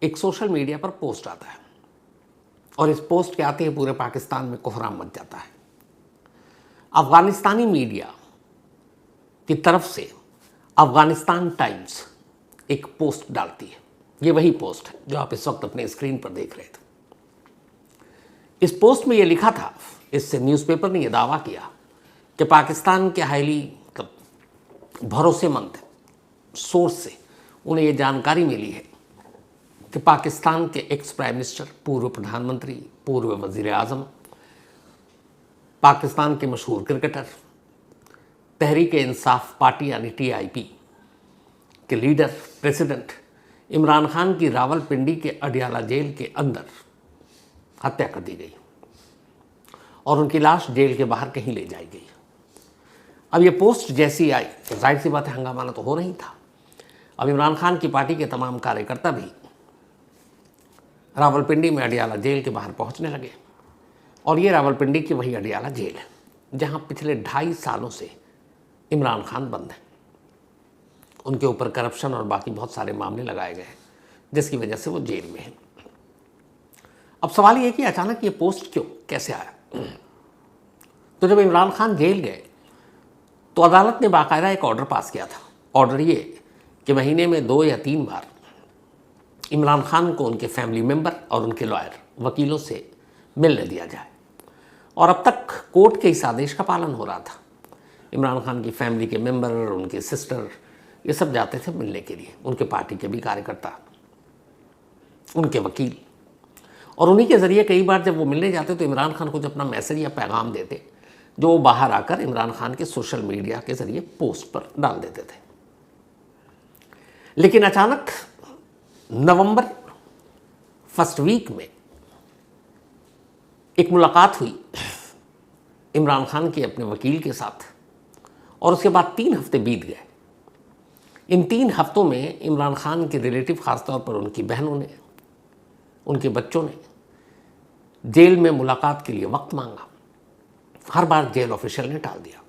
एक social media पर post आता है और इस पोस्ट के आते ही पूरे पाकिस्तान में कोहराम मच जाता है। अफगानिस्तानी मीडिया की तरफ से अफगानिस्तान टाइम्स एक पोस्ट डालती है। ये वही पोस्ट है जो आप इस वक्त अपने स्क्रीन पर देख रहे थे। इस पोस्ट में ये लिखा था, इससे न्यूज़पेपर ने यह दावा किया कि पाकिस्तान के हाईली भरोसेमंद सोर्स से उन्हें यह जानकारी मिली है कि पाकिस्तान के एक्स प्राइम मिनिस्टर, पूर्व प्रधानमंत्री, पूर्व वजीर आज़म, पाकिस्तान के मशहूर क्रिकेटर, तहरीक इंसाफ पार्टी यानी TIP के लीडर, प्रेसिडेंट इमरान खान की रावलपिंडी के अडियाला जेल के अंदर हत्या कर दी गई और उनकी लाश जेल के बाहर कहीं ले जाई गई। अब ये पोस्ट जैसी आई तो जाहिर सी बात है हंगामा तो हो नहीं था। अब इमरान खान की पार्टी के तमाम कार्यकर्ता भी रावलपिंडी में अडियाला जेल के बाहर पहुंचने लगे और ये रावलपिंडी की वही अडियाला जेल है जहां पिछले 2.5 सालों से इमरान खान बंद हैं। उनके ऊपर करप्शन और बाकी बहुत सारे मामले लगाए गए हैं जिसकी वजह से वो जेल में हैं। अब सवाल ये कि अचानक ये पोस्ट क्यों, कैसे आया? तो जब इमरान खान जेल गए तो अदालत ने बाकायदा एक ऑर्डर पास किया था। ऑर्डर ये कि महीने में 2 या 3 बार इमरान खान को उनके फैमिली मेंबर और उनके लॉयर, वकीलों से मिलने दिया जाए। और अब तक कोर्ट के इस आदेश का पालन हो रहा था। इमरान खान की फैमिली के मेंबर, उनके सिस्टर, ये सब जाते थे मिलने के लिए, उनके पार्टी के भी कार्यकर्ता, उनके वकील। और उन्हीं के ज़रिए कई बार जब वो मिलने जाते तो इमरान खान को जब अपना मैसेज या पैगाम देते जो वो बाहर आकर इमरान खान के सोशल मीडिया के ज़रिए पोस्ट पर डाल देते थे। लेकिन अचानक नवंबर फर्स्ट वीक में एक मुलाकात हुई इमरान खान के अपने वकील के साथ और उसके बाद 3 हफ्ते बीत गए। इन 3 हफ्तों में इमरान खान के रिलेटिव, ख़ासतौर पर उनकी बहनों ने, उनके बच्चों ने जेल में मुलाकात के लिए वक्त मांगा। हर बार जेल ऑफिशियल ने टाल दिया।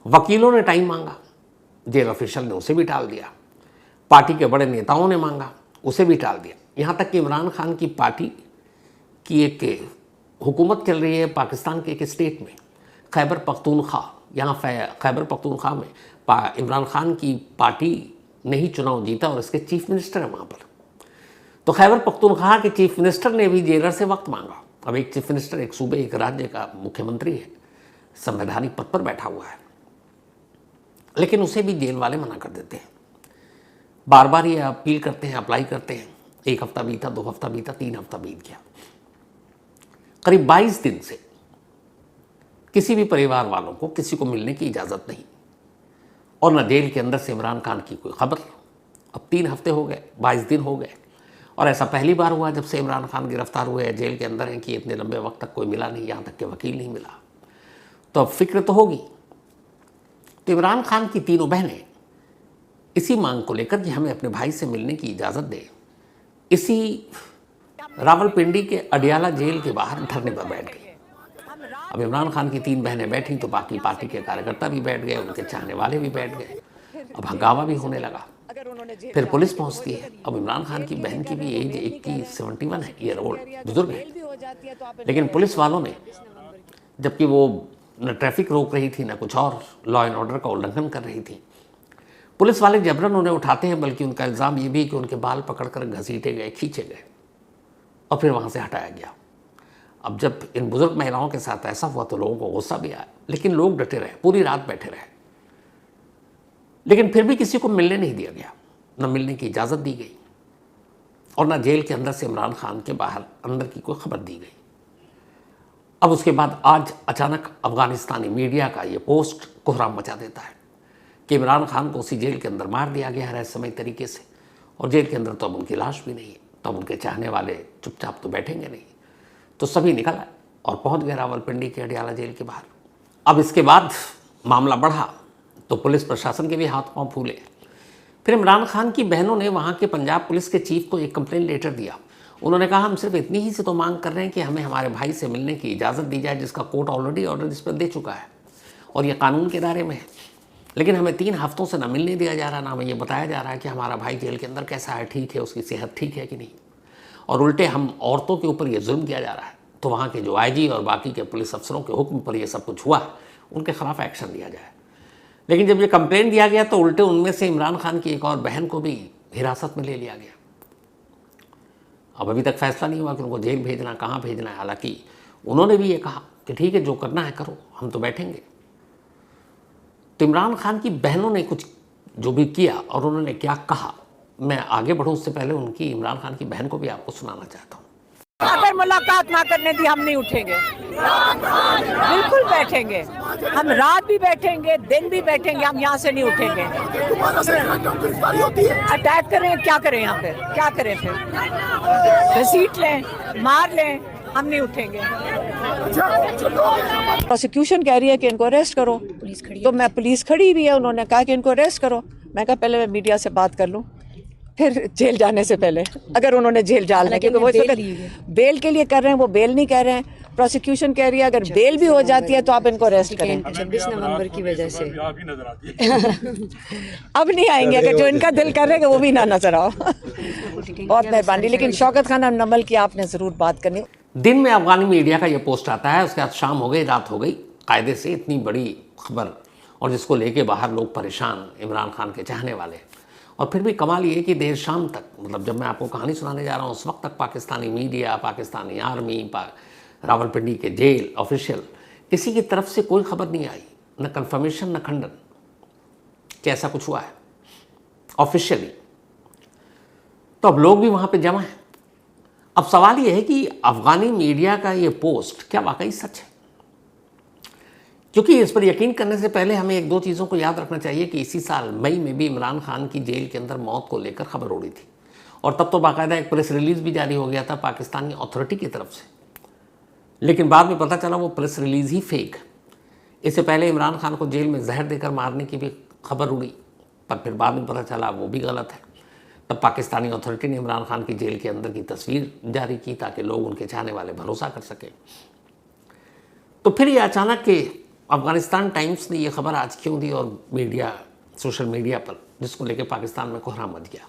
वकीलों ने टाइम मांगा, जेल ऑफिशियल ने उसे भी टाल दिया। पार्टी के बड़े नेताओं ने मांगा, उसे भी टाल दिया। यहाँ तक कि इमरान खान की पार्टी की एक हुकूमत चल रही है पाकिस्तान के एक स्टेट में, खैबर पख्तूनख्वा। यहाँ खैबर पख्तूनख्वा में इमरान खान की पार्टी ने ही चुनाव जीता और इसके चीफ मिनिस्टर है वहाँ पर। तो खैबर पख्तूनख्वा के चीफ मिनिस्टर ने भी जेलर से वक्त मांगा। अब एक चीफ मिनिस्टर एक सूबे, एक राज्य का मुख्यमंत्री है, संवैधानिक पद पर बैठा हुआ है, लेकिन उसे भी जेल वाले मना कर देते हैं। बार बार ये अपील करते हैं, अप्लाई करते हैं। 1 हफ्ता बीता, 2 हफ्ता बीता, 3 हफ्ता बीत गया। करीब 22 दिन से किसी भी परिवार वालों को किसी को मिलने की इजाज़त नहीं और न जेल के अंदर से इमरान खान की कोई खबर। अब 3 हफ्ते हो गए, 22 दिन हो गए और ऐसा पहली बार हुआ जब से इमरान खान गिरफ्तार हुए हैं, जेल के अंदर हैं, कि इतने लंबे वक्त तक कोई मिला नहीं, यहाँ तक कि वकील नहीं मिला। तो अब फिक्र तो होगी। तो इमरान खान की 3 बहनें इसी मांग को लेकर कि हमें अपने भाई से मिलने की इजाज़त दे, इसी रावलपिंडी के अडियाला जेल के बाहर धरने पर बैठ गई। अब इमरान खान की 3 बहनें बैठी तो बाकी पार्टी के कार्यकर्ता भी बैठ गए, उनके चाहने वाले भी बैठ गए। अब हंगामा भी होने लगा। फिर पुलिस पहुंचती है। अब इमरान खान की बहन की भी एज 71 है, ईयर ओल्ड, बुजुर्ग है। लेकिन पुलिस वालों ने, जबकि वो न ट्रैफिक रोक रही थी न कुछ और, लॉ एंड ऑर्डर का उल्लंघन कर रही थी, पुलिस वाले जबरन उन्हें उठाते हैं। बल्कि उनका इल्ज़ाम ये भी कि उनके बाल पकड़कर घसीटे गए, खींचे गए और फिर वहाँ से हटाया गया। अब जब इन बुजुर्ग महिलाओं के साथ ऐसा हुआ तो लोगों को गुस्सा भी आया, लेकिन लोग डटे रहे, पूरी रात बैठे रहे। लेकिन फिर भी किसी को मिलने नहीं दिया गया, न मिलने की इजाज़त दी गई और न जेल के अंदर से इमरान खान के बाहर अंदर की कोई खबर दी गई। अब उसके बाद आज अचानक अफगानिस्तानी मीडिया का ये पोस्ट कोहराम मचा देता है कि इमरान खान को उसी जेल के अंदर मार दिया गया है रहस्यमय तरीके से और जेल के अंदर तो अब उनकी लाश भी नहीं है। तो अब उनके चाहने वाले चुपचाप तो बैठेंगे नहीं। तो सभी निकल आए और पहुंच गए रावलपिंडी के अडियाला जेल के बाहर। अब इसके बाद मामला बढ़ा तो पुलिस प्रशासन के भी हाथ पांव फूले। फिर इमरान खान की बहनों ने वहाँ के पंजाब पुलिस के चीफ को एक कंप्लेंट लेटर दिया। उन्होंने कहा हम सिर्फ इतनी ही से तो मांग कर रहे हैं कि हमें हमारे भाई से मिलने की इजाज़त दी जाए, जिसका कोर्ट ऑलरेडी ऑर्डर इस पर दे चुका है और ये कानून के दायरे में है। लेकिन हमें 3 हफ्तों से ना मिलने दिया जा रहा, ना हमें ये बताया जा रहा है कि हमारा भाई जेल के अंदर कैसा है, ठीक है, उसकी सेहत ठीक है कि नहीं। और उल्टे हम औरतों के ऊपर ये जुल्म किया जा रहा है। तो वहाँ के जो आईजी और बाकी के पुलिस अफसरों के हुक्म पर ये सब कुछ हुआ, उनके खिलाफ एक्शन लिया जाए। लेकिन जब ये कंप्लेंट दिया गया तो उल्टे उनमें से इमरान खान की एक और बहन को भी हिरासत में ले लिया गया। अब अभी तक फैसला नहीं हुआ कि उनको जेल भेजना, कहाँ भेजना है। हालांकि उन्होंने भी ये कहा कि ठीक है, जो करना है करो, हम तो बैठेंगे। तो इमरान खान की बहनों ने कुछ जो भी किया और उन्होंने क्या कहा, मैं आगे बढ़ूं उससे पहले उनकी, इमरान खान की बहन को भी आपको सुनाना चाहता हूँ। अगर मुलाकात ना करने दी हम नहीं उठेंगे, बिल्कुल बैठेंगे। हम रात भी बैठेंगे, दिन भी बैठेंगे, हम यहाँ से नहीं उठेंगे। अटैक करें, क्या करें यहाँ पे, क्या करें फिर, घसीट लें, मार लें, हम नहीं उठेंगे। प्रोसिक्यूशन कह रही है कि इनको अरेस्ट करो, तो मैं पुलिस खड़ी भी है, उन्होंने कहा कि इनको अरेस्ट करो। मैं कहा पहले मैं मीडिया से बात कर लूँ, फिर जेल जाने से पहले, अगर उन्होंने जेल डालना, क्योंकि वो बेल के लिए कर रहे हैं, वो बेल नहीं कर रहे हैं। प्रोसिक्यूशन कह रही है अगर बेल भी हो जाती है तो आप इनको अरेस्ट करें। 26 नवंबर की वजह से अब नहीं आएंगे, अगर जो इनका दिल कर रहे हैं वो भी ना नजर आओ। बहुत मेहरबानी, लेकिन शौकत खान नमल की आपने जरूर बात करनी। दिन में अफगानी मीडिया का ये पोस्ट आता है, उसके बाद शाम हो गई, रात हो गई, कायदे से इतनी बड़ी खबर, और जिसको लेके बाहर लोग परेशान, इमरान खान के चाहने वाले। और फिर भी कमाल ये कि देर शाम तक, मतलब जब मैं आपको कहानी सुनाने जा रहा हूँ उस वक्त तक पाकिस्तानी मीडिया, पाकिस्तानी आर्मी, रावलपिंडी के जेल ऑफिशियल, किसी की तरफ से कोई खबर नहीं आई, न कंफर्मेशन न खंडन कि ऐसा कुछ हुआ है ऑफिशियली। तो अब लोग भी वहाँ पे जमा हैं। अब सवाल ये है कि अफगानी मीडिया का ये पोस्ट क्या वाकई सच है? क्योंकि इस पर यकीन करने से पहले हमें 1-2 चीज़ों को याद रखना चाहिए कि इसी साल मई में भी इमरान खान की जेल के अंदर मौत को लेकर खबर उड़ी थी, और तब तो बाकायदा एक प्रेस रिलीज़ भी जारी हो गया था पाकिस्तानी अथॉरिटी की तरफ से। लेकिन बाद में पता चला वो प्रेस रिलीज़ ही फेक। इससे पहले इमरान खान को जेल में जहर देकर मारने की भी खबर उड़ी, पर फिर बाद में पता चला वो भी गलत है। तब पाकिस्तानी अथॉरिटी ने इमरान खान की जेल के अंदर की तस्वीर जारी की ताकि लोग, उनके चाहने वाले, भरोसा कर सकें। तो फिर ये अचानक के अफगानिस्तान टाइम्स ने ये खबर आज क्यों दी, और मीडिया, सोशल मीडिया पर, जिसको लेकर पाकिस्तान में कोहराम मच गया।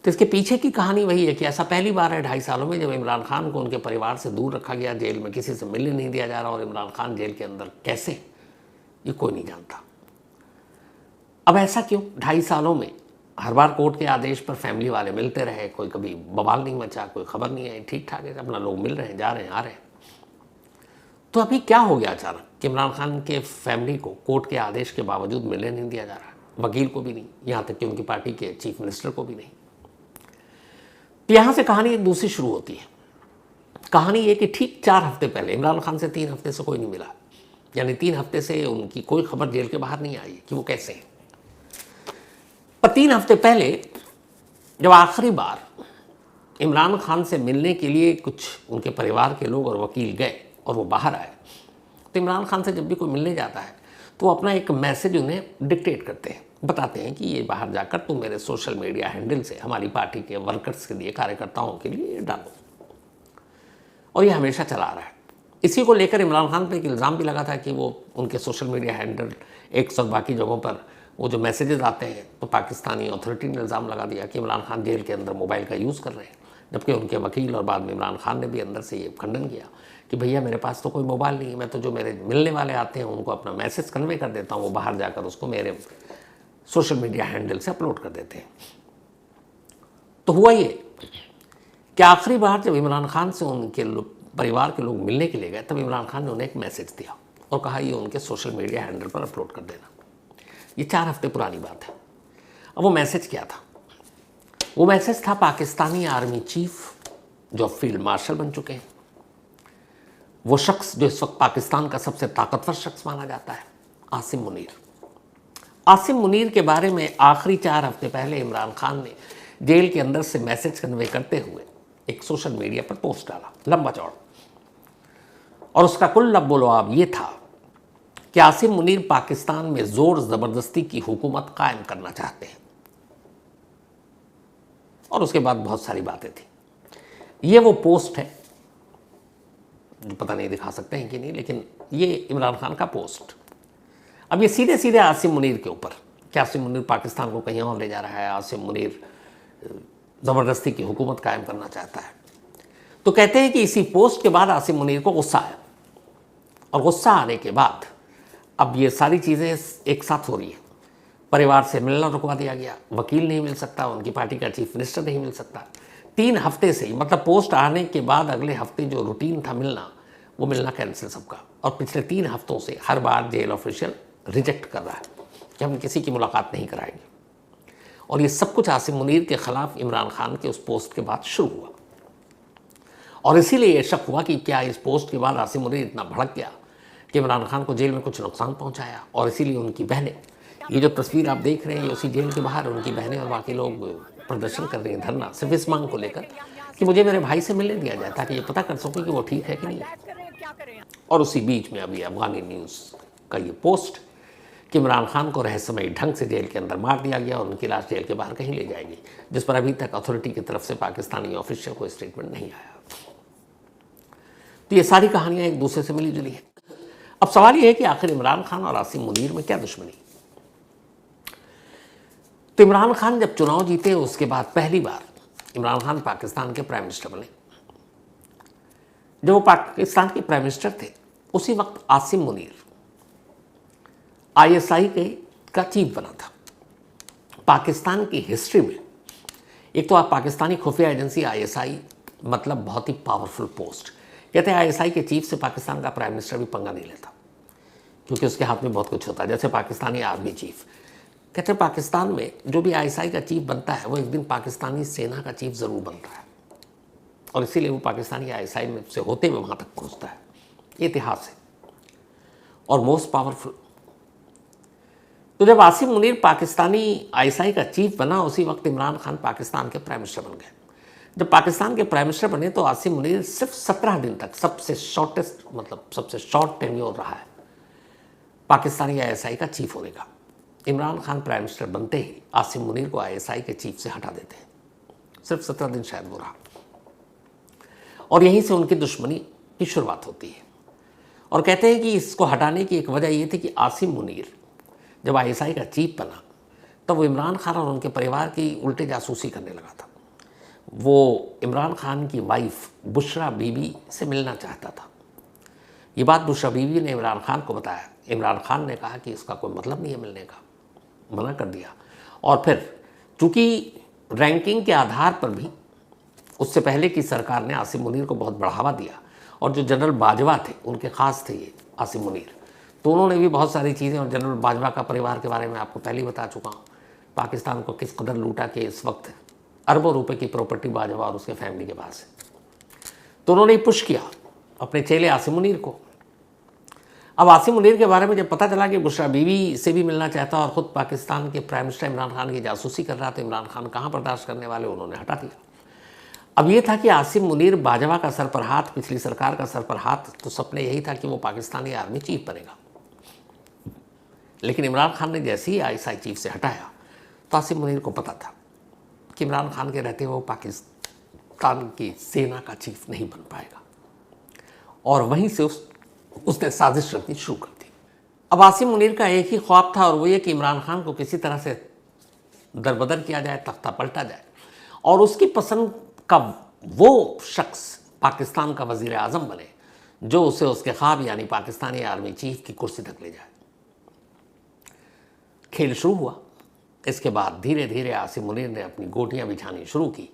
तो इसके पीछे की कहानी वही है कि ऐसा पहली बार है 2.5 सालों में जब इमरान खान को उनके परिवार से दूर रखा गया, जेल में किसी से मिलने नहीं दिया जा रहा, और इमरान खान जेल के अंदर कैसे, ये कोई नहीं जानता। अब ऐसा क्यों? 2.5 सालों में हर बार कोर्ट के आदेश पर फैमिली वाले मिलते रहे, कोई कभी बवाल नहीं मचा, कोई खबर नहीं आई, ठीक ठाक है, अपना लोग मिल रहे हैं, जा रहे हैं, आ रहे हैं। तो अभी क्या हो गया अचानक कि इमरान खान के फैमिली को कोर्ट के आदेश के बावजूद मिलने नहीं दिया जा रहा, वकील को भी नहीं, यहाँ तक कि उनकी पार्टी के चीफ मिनिस्टर को भी नहीं। तो यहाँ से कहानी एक दूसरी शुरू होती है। कहानी ये कि ठीक 4 हफ्ते पहले इमरान खान से 3 हफ्ते से कोई नहीं मिला, यानी 3 हफ्ते से उनकी कोई खबर जेल के बाहर नहीं आई कि वो कैसे हैं। पर 3 हफ्ते पहले जब आखिरी बार इमरान खान से मिलने के लिए कुछ उनके परिवार के लोग और वकील गए और वो बाहर आए, तो इमरान खान से जब भी कोई मिलने जाता है तो वो अपना एक मैसेज उन्हें डिक्टेट करते हैं, बताते हैं कि ये बाहर जाकर तुम मेरे सोशल मीडिया हैंडल से हमारी पार्टी के वर्कर्स के लिए, कार्यकर्ताओं के लिए डालो। और ये हमेशा चला आ रहा है। इसी को लेकर इमरान खान पर एक इल्ज़ाम भी लगा था कि वो उनके सोशल मीडिया हैंडल, एक्स और बाकी जगहों पर वो जो मैसेजेस आते हैं, तो पाकिस्तानी अथॉरिटी ने इल्ज़ाम लगा दिया कि इमरान खान जेल के अंदर मोबाइल का यूज़ कर रहे हैं, जबकि उनके वकील और बाद में इमरान खान ने भी अंदर से ये खंडन किया कि भैया मेरे पास तो कोई मोबाइल नहीं है, मैं तो जो मेरे मिलने वाले आते हैं उनको अपना मैसेज कन्वे कर देता हूँ, वो बाहर जाकर उसको मेरे सोशल मीडिया हैंडल से अपलोड कर देते हैं। तो हुआ ये कि आखिरी बार जब इमरान खान से उनके परिवार के लोग मिलने के लिए गए, तब इमरान खान ने उन्हें एक मैसेज दिया और कहा ये उनके सोशल मीडिया हैंडल पर अपलोड कर देना। ये 4 हफ्ते पुरानी बात है। अब वो मैसेज क्या था? वो मैसेज था पाकिस्तानी आर्मी चीफ जो फील्ड मार्शल बन चुके हैं, वो शख्स जो इस वक्त पाकिस्तान का सबसे ताकतवर शख्स माना जाता है, आसिम मुनीर। आसिम मुनीर के बारे में आखिरी 4 हफ्ते पहले इमरान खान ने जेल के अंदर से मैसेज कन्वे करते हुए एक सोशल मीडिया पर पोस्ट डाला, लंबा चौड़ा, और उसका कुल लब्बो-लुआब ये था कि आसिम मुनीर पाकिस्तान में जोर ज़बरदस्ती की हुकूमत कायम करना चाहते हैं। और उसके बाद बहुत सारी बातें थी। ये वो पोस्ट है जो पता नहीं दिखा सकते हैं कि नहीं, लेकिन ये इमरान खान का पोस्ट। अब ये सीधे सीधे आसिम मुनीर के ऊपर कि आसिम मुनीर पाकिस्तान को कहीं और ले जा रहा है, आसिम मुनीर ज़बरदस्ती की हुकूमत कायम करना चाहता है। तो कहते हैं कि इसी पोस्ट के बाद आसिम मुनीर को गुस्सा आया, और गुस्सा आने के बाद अब ये सारी चीज़ें एक साथ हो रही है। परिवार से मिलना रुकवा दिया गया, वकील नहीं मिल सकता, उनकी पार्टी का चीफ मिनिस्टर नहीं मिल सकता। 3 हफ्ते से ही, मतलब पोस्ट आने के बाद अगले हफ्ते जो रूटीन था मिलना, वो मिलना कैंसिल सबका। और पिछले 3 हफ्तों से हर बार जेल ऑफिशियल रिजेक्ट कर रहा है कि हम किसी की मुलाकात नहीं कराएंगे। और ये सब कुछ आसिम मुनीर के खिलाफ इमरान खान के उस पोस्ट के बाद शुरू हुआ। और इसीलिए ये शक हुआ कि क्या इस पोस्ट के बाद आसिम मुनीर इतना भड़क गया कि इमरान खान को जेल में कुछ नुकसान पहुंचाया। और इसीलिए उनकी बहनें, ये जो तस्वीर आप देख रहे हैं, ये उसी जेल के बाहर उनकी बहनें और बाकी लोग प्रदर्शन कर रही हैं, धरना, सिर्फ इस मांग को लेकर कि मुझे मेरे भाई से मिलने दिया जाए ताकि ये पता कर सकें कि वो ठीक है कि नहीं है। और उसी बीच में अभी अफगानी न्यूज़ का ये पोस्ट कि इमरान खान को रहस्यमयी ढंग से जेल के अंदर मार दिया गया और उनकी लाश जेल के बाहर कहीं ले जाएगी, जिस पर अभी तक अथॉरिटी की तरफ से पाकिस्तानी ऑफिशियल को स्टेटमेंट नहीं आया। तो ये सारी कहानियां एक दूसरे से मिली जुली है। अब सवाल यह है कि आखिर इमरान खान और आसिम मुनीर में क्या दुश्मनी। तो इमरान खान जब चुनाव जीते उसके बाद पहली बार इमरान खान पाकिस्तान के प्राइम मिनिस्टर बने। जब वो पाकिस्तान के प्राइम मिनिस्टर थे उसी वक्त आसिम मुनीर ISI का चीफ बना था। पाकिस्तान की हिस्ट्री में एक तो आप पाकिस्तानी खुफिया एजेंसी ISI, मतलब बहुत ही पावरफुल पोस्ट। कहते हैं ISI के चीफ से पाकिस्तान का प्राइम मिनिस्टर भी पंगा नहीं लेता क्योंकि उसके हाथ में बहुत कुछ होता है, जैसे पाकिस्तानी आर्मी चीफ। कहते हैं पाकिस्तान में जो भी ISI का चीफ बनता है वो एक दिन पाकिस्तानी सेना का चीफ ज़रूर बनता है, और इसीलिए वो पाकिस्तानी ISI में से होते हुए वहाँ तक पहुँचता है। ये इतिहास है और मोस्ट पावरफुल। तो जब आसिम मुनीर पाकिस्तानी ISI का चीफ बना उसी वक्त इमरान खान पाकिस्तान के प्राइम मिनिस्टर बन गए। जब पाकिस्तान के प्राइम मिनिस्टर बने तो आसिम मुनीर सिर्फ 17 दिन तक सबसे शॉर्टेस्ट, मतलब सबसे शॉर्ट टेन्योर रहा है पाकिस्तानी ISI का चीफ होने का। इमरान खान प्राइम मिनिस्टर बनते ही आसिम मुनीर को ISI के चीफ से हटा देते हैं। सिर्फ 17 दिन शायद वो रहा, और यहीं से उनकी दुश्मनी की शुरुआत होती है। और कहते हैं कि इसको हटाने की एक वजह ये थी कि आसिम मुनीर जब ISI का चीफ बना तब वो इमरान खान और उनके परिवार की उल्टे जासूसी करने लगा था। वो इमरान खान की वाइफ बुशरा बीबी से मिलना चाहता था। ये बात बुशरा बीबी ने इमरान खान को बताया। इमरान खान ने कहा कि इसका कोई मतलब नहीं है मिलने का, मना कर दिया। और फिर चूँकि रैंकिंग के आधार पर भी उससे पहले की सरकार ने आसिम मुनीर को बहुत बढ़ावा दिया, और जो जनरल बाजवा थे उनके ख़ास थे ये आसिम मुनीर, तो उन्होंने भी बहुत सारी चीज़ें, और जनरल बाजवा का परिवार के बारे में आपको पहले ही बता चुका हूँ, पाकिस्तान को किस कदर लूटा कि इस वक्त अरबों रुपए की प्रॉपर्टी बाजवा और उसके फैमिली के पास है। तो उन्होंने पुश किया अपने चेले आसिम मुनीर को। अब आसिम मुनीर के बारे में जब पता चला कि बुशरा बीवी से भी मिलना चाहता और ख़ुद पाकिस्तान के प्राइम मिनिस्टर इमरान खान की जासूसी कर रहा, तो इमरान खान कहाँ बर्दाश्त करने वाले, उन्होंने हटा दिया। अब ये था कि आसिम मुनीर बाजवा का सर पर हाथ, पिछली सरकार का सर पर हाथ, तो सपने यही था कि वो पाकिस्तानी आर्मी चीफ बनेगा। लेकिन इमरान खान ने जैसे ही ISI चीफ से हटाया तो आसिम मुनीर को पता था कि इमरान खान के रहते वो पाकिस्तान की सेना का चीफ नहीं बन पाएगा, और वहीं से उसने साजिश रखनी शुरू कर दी। अब आसिम मुनीर का एक ही ख्वाब था, और वो ये कि इमरान खान को किसी तरह से दरबदर किया जाए, तख्ता पलटा जाए, और उसकी पसंद का वो शख्स पाकिस्तान का वज़ीर आज़म बने जो उसे उसके ख्वाब यानी पाकिस्तानी आर्मी चीफ की कुर्सी तक ले जाए। खेल शुरू हुआ। इसके बाद धीरे धीरे आसिम मुनीर ने अपनी गोटियां बिछानी शुरू की।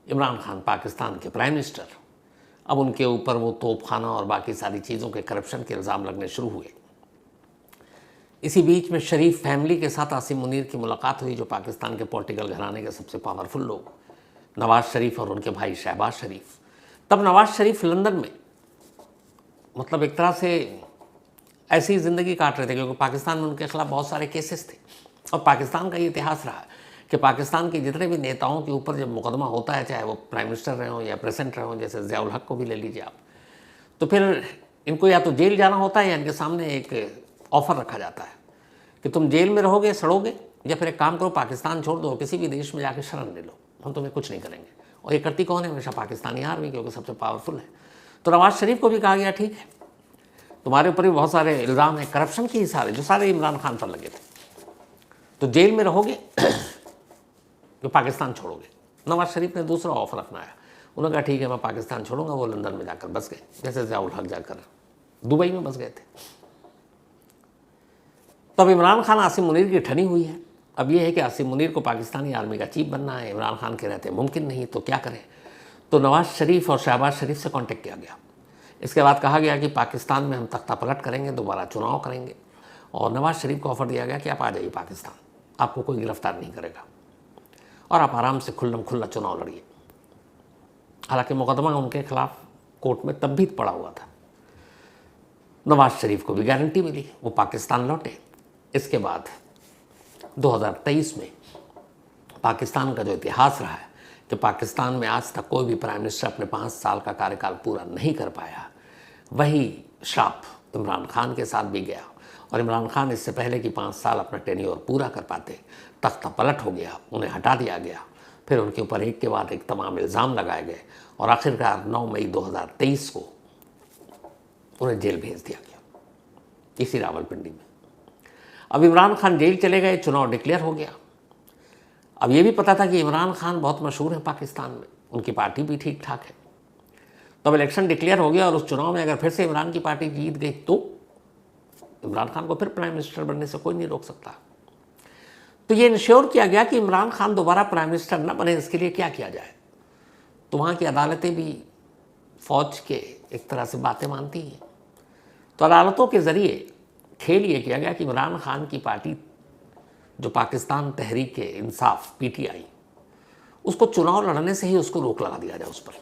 इमरान खान पाकिस्तान के प्राइम मिनिस्टर, अब उनके ऊपर वो तोपखाना और बाकी सारी चीज़ों के करप्शन के इल्ज़ाम लगने शुरू हुए। इसी बीच में शरीफ फैमिली के साथ आसिम मुनीर की मुलाकात हुई, जो पाकिस्तान के पॉलिटिकल घराने के सबसे पावरफुल लोग, नवाज़ शरीफ और उनके भाई शहबाज शरीफ। तब नवाज़ शरीफ लंदन में, मतलब एक तरह से ऐसी ज़िंदगी काट रहे थे, क्योंकि पाकिस्तान में उनके खिलाफ बहुत सारे केसेस थे। और पाकिस्तान का ये इतिहास रहा कि पाकिस्तान के जितने भी नेताओं के ऊपर जब मुकदमा होता है, चाहे वो प्राइम मिनिस्टर रहे हों या प्रेसिडेंट रहे हों, जैसे ज़ियाउल हक को भी ले लीजिए आप, तो फिर इनको या तो जेल जाना होता है या इनके सामने एक ऑफ़र रखा जाता है कि तुम जेल में रहोगे, सड़ोगे, या फिर एक काम करो पाकिस्तान छोड़ दो, किसी भी देश में जाके शरण ले लो, हम तुम्हें कुछ नहीं करेंगे। और ये करती कौन है? हमेशा पाकिस्तानी आर्मी, क्योंकि सबसे पावरफुल है। तो नवाज़ शरीफ को भी कहा गया ठीक है, तुम्हारे ऊपर भी बहुत सारे इल्ज़ाम हैं करप्शन के ही सारे, जो सारे इमरान खान पर लगे थे, तो जेल में रहोगे कि पाकिस्तान छोड़ोगे। नवाज शरीफ ने दूसरा ऑफर अपनाया, उन्होंने कहा ठीक है मैं पाकिस्तान छोड़ूंगा। वो लंदन में जाकर बस गए, जैसे ज़ियाउल हक जाकर दुबई में बस गए थे। तब इमरान खान आसिम मुनीर की ठनी हुई है। अब यह है कि आसिम मुनीर को पाकिस्तानी आर्मी का चीफ बनना है, इमरान खान के रहते मुमकिन नहीं, तो क्या करें। तो नवाज शरीफ और शहबाज शरीफ से कांटेक्ट किया गया। इसके बाद कहा गया कि पाकिस्तान में हम तख्ता पलट करेंगे, दोबारा चुनाव करेंगे, और नवाज शरीफ को ऑफर दिया गया कि आप आ जाइए पाकिस्तान, आपको कोई गिरफ्तार नहीं करेगा और आप आराम से खुल्लम खुल्ला चुनाव लड़िए। हालांकि मुकदमा उनके खिलाफ कोर्ट में तब भी पड़ा हुआ था। नवाज शरीफ को भी गारंटी मिली, वो पाकिस्तान लौटे। इसके बाद 2023 में पाकिस्तान का जो इतिहास रहा है कि पाकिस्तान में आज तक कोई भी प्राइम मिनिस्टर अपने 5 साल का कार्यकाल पूरा नहीं कर पाया, वही श्राप इमरान खान के साथ भी गया। और इमरान खान इससे पहले कि 5 साल अपना टेन्योर पूरा कर पाते, तख्ता पलट हो गया, उन्हें हटा दिया गया। फिर उनके ऊपर एक के बाद एक तमाम इल्ज़ाम लगाए गए और आखिरकार 9 मई 2023 को उन्हें जेल भेज दिया गया, इसी रावलपिंडी में। अब इमरान खान जेल चले गए, चुनाव डिक्लेयर हो गया। अब ये भी पता था कि इमरान खान बहुत मशहूर हैं पाकिस्तान में, उनकी पार्टी भी ठीक ठाक है। तब इलेक्शन डिक्लेयर हो गया और उस चुनाव में अगर फिर से इमरान की पार्टी जीत गई तो इमरान खान को फिर प्राइम मिनिस्टर बनने से कोई नहीं रोक सकता। तो ये इंश्योर किया गया कि इमरान खान दोबारा प्राइम मिनिस्टर न बने। इसके लिए क्या किया जाए, तो वहाँ की अदालतें भी फौज के एक तरह से बातें मानती हैं। तो अदालतों के ज़रिए खेल ये किया गया कि इमरान खान की पार्टी जो पाकिस्तान तहरीक इंसाफ PTI, उसको चुनाव लड़ने से ही उसको रोक लगा दिया जाए उस पर।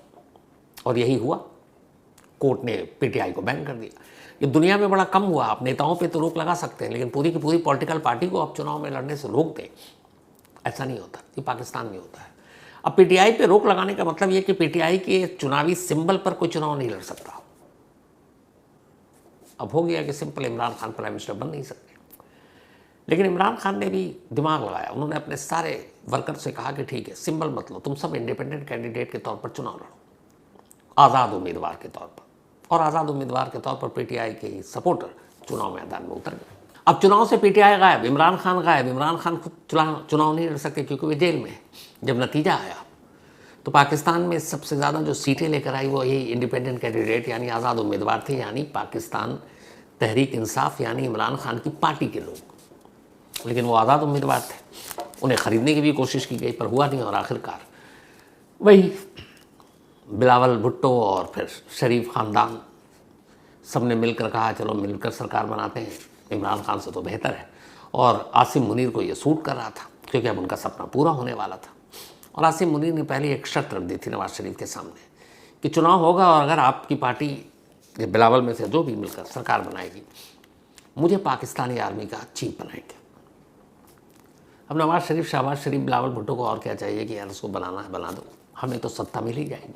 और यही हुआ, कोर्ट ने PTI को बैन कर दिया। ये दुनिया में बड़ा कम हुआ, आप नेताओं पे तो रोक लगा सकते हैं, लेकिन पूरी की पूरी पॉलिटिकल पार्टी को आप चुनाव में लड़ने से रोक दें, ऐसा नहीं होता। ये पाकिस्तान में होता है। अब PTI पे रोक लगाने का मतलब ये कि PTI के चुनावी सिंबल पर कोई चुनाव नहीं लड़ सकता। अब हो गया कि simple Imran Khan prime minister बन नहीं सकते। लेकिन इमरान खान ने भी दिमाग लगाया, उन्होंने अपने सारे वर्कर से कहा कि ठीक है, सिंबल मत लो, तुम सब इंडिपेंडेंट कैंडिडेट के तौर पर चुनाव लड़ो, आज़ाद उम्मीदवार के तौर पर। और आज़ाद उम्मीदवार के तौर पर PTI के सपोर्टर चुनाव मैदान में उतर गए। अब चुनाव से PTI गायब, इमरान खान गायब। इमरान खान खुद चुनाव नहीं लड़ सकते क्योंकि वे जेल में है। जब नतीजा आया तो पाकिस्तान में सबसे ज़्यादा जो सीटें लेकर आई वो यही इंडिपेंडेंट कैंडिडेट यानी आज़ाद उम्मीदवार थे, यानी पाकिस्तान तहरीक इंसाफ यानी इमरान खान की पार्टी के लोग। लेकिन वो आज़ाद उम्मीदवार थे, उन्हें ख़रीदने की भी कोशिश की गई पर हुआ नहीं। और आखिरकार वही बिलावल भुट्टो और फिर शरीफ ख़ानदान सब ने मिलकर कहा चलो मिलकर सरकार बनाते हैं, इमरान खान से तो बेहतर है। और आसिम मुनीर को ये सूट कर रहा था क्योंकि अब उनका सपना पूरा होने वाला था। और आसिम मुनीर ने पहले एक शर्त रख दी थी नवाज शरीफ के सामने कि चुनाव होगा और अगर आपकी पार्टी बिलावल में से जो भी मिलकर सरकार बनाएगी, मुझे पाकिस्तानी आर्मी का चीफ बनाएंगे। अब नवाज शरीफ, शहबाज शरीफ, बिलावल भुट्टो को और क्या चाहिए कि यार उसको बनाना है बना दो, हमें तो सत्ता मिल ही जाएगी।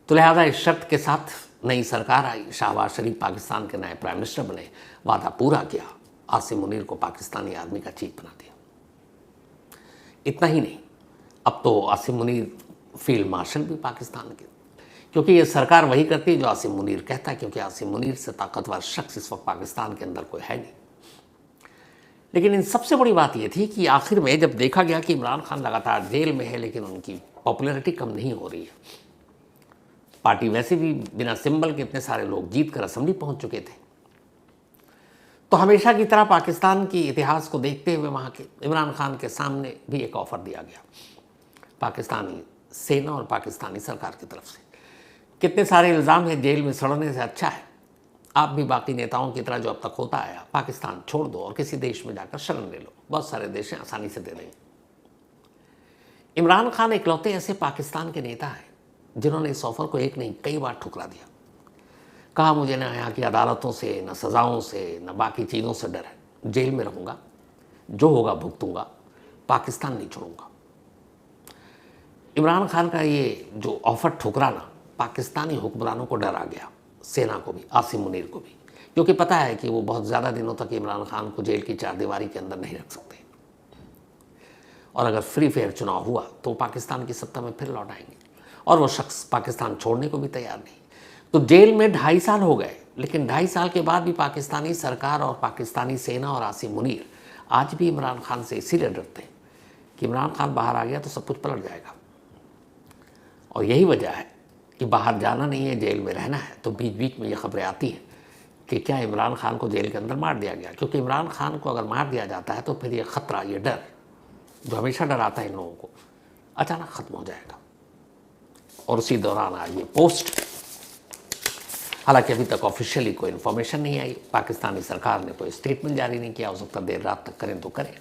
तो लिहाजा इस शर्त के साथ नई सरकार आई, शहबाज शरीफ पाकिस्तान के नए प्राइम मिनिस्टर बने, वादा पूरा किया, आसिम मुनीर को पाकिस्तानी आर्मी का चीफ बना दिया। इतना ही नहीं, अब तो आसिम मुनीर फील्ड मार्शल भी पाकिस्तान के, क्योंकि ये सरकार वही करती है जो आसिम मुनीर कहता है, क्योंकि आसिम मुनीर से ताकतवर शख्स इस वक्त पाकिस्तान के अंदर कोई है नहीं। लेकिन इन सबसे बड़ी बात ये थी कि आखिर में जब देखा गया कि इमरान खान लगातार जेल में है लेकिन उनकी पॉपुलैरिटी कम नहीं हो रही है, पार्टी वैसे भी बिना सिंबल के इतने सारे लोग जीत कर असेंबली पहुंच चुके थे, तो हमेशा की तरह पाकिस्तान की इतिहास को देखते हुए वहाँ के इमरान खान के सामने भी एक ऑफ़र दिया गया पाकिस्तानी सेना और पाकिस्तानी सरकार की तरफ से। कितने सारे इल्ज़ाम हैं, जेल में सड़ने से अच्छा है आप भी बाकी नेताओं की तरह जो अब तक होता आया, पाकिस्तान छोड़ दो और किसी देश में जाकर शरण ले लो, बहुत सारे देश आसानी से दे देंगे। इमरान खान इकलौते ऐसे पाकिस्तान के नेता हैं जिन्होंने इस ऑफ़र को एक नहीं कई बार ठुकरा दिया। कहा मुझे न यहाँ की अदालतों से, न सज़ाओं से, न बाकी चीज़ों से डर है, जेल में रहूँगा, जो होगा भुगतूँगा, पाकिस्तान नहीं छोड़ूंगा। इमरान खान का ये जो ऑफ़र ठुकराना पाकिस्तानी हुक्मरानों को डरा गया, सेना को भी, आसिम मुनीर को भी, क्योंकि पता है कि वो बहुत ज़्यादा दिनों तक इमरान खान को जेल की चारदीवारी के अंदर नहीं रख सकते और अगर फ्री फेयर चुनाव हुआ तो पाकिस्तान की सत्ता में फिर लौट आएंगे और वो शख्स पाकिस्तान छोड़ने को भी तैयार नहीं। तो जेल में 2.5 साल हो गए लेकिन 2.5 साल के बाद भी पाकिस्तानी सरकार और पाकिस्तानी सेना और आसिम मुनीर आज भी इमरान खान से इसीलिए डरते हैं कि इमरान खान बाहर आ गया तो सब कुछ पलट जाएगा। और यही वजह है कि बाहर जाना नहीं है, जेल में रहना है। तो बीच बीच में ये खबरें आती हैं कि क्या इमरान खान को जेल के अंदर मार दिया गया, क्योंकि इमरान खान को अगर मार दिया जाता है तो फिर ये ख़तरा, ये डर जो हमेशा डराता है इन लोगों को, अचानक ख़त्म हो जाएगा। और उसी दौरान आज ये पोस्ट, हालांकि अभी तक ऑफिशियली कोई इन्फॉर्मेशन नहीं आई, पाकिस्तानी सरकार ने कोई स्टेटमेंट जारी नहीं किया, हो सकता देर रात तक करें तो करें,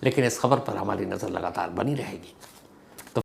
लेकिन इस खबर पर हमारी नज़र लगातार बनी रहेगी।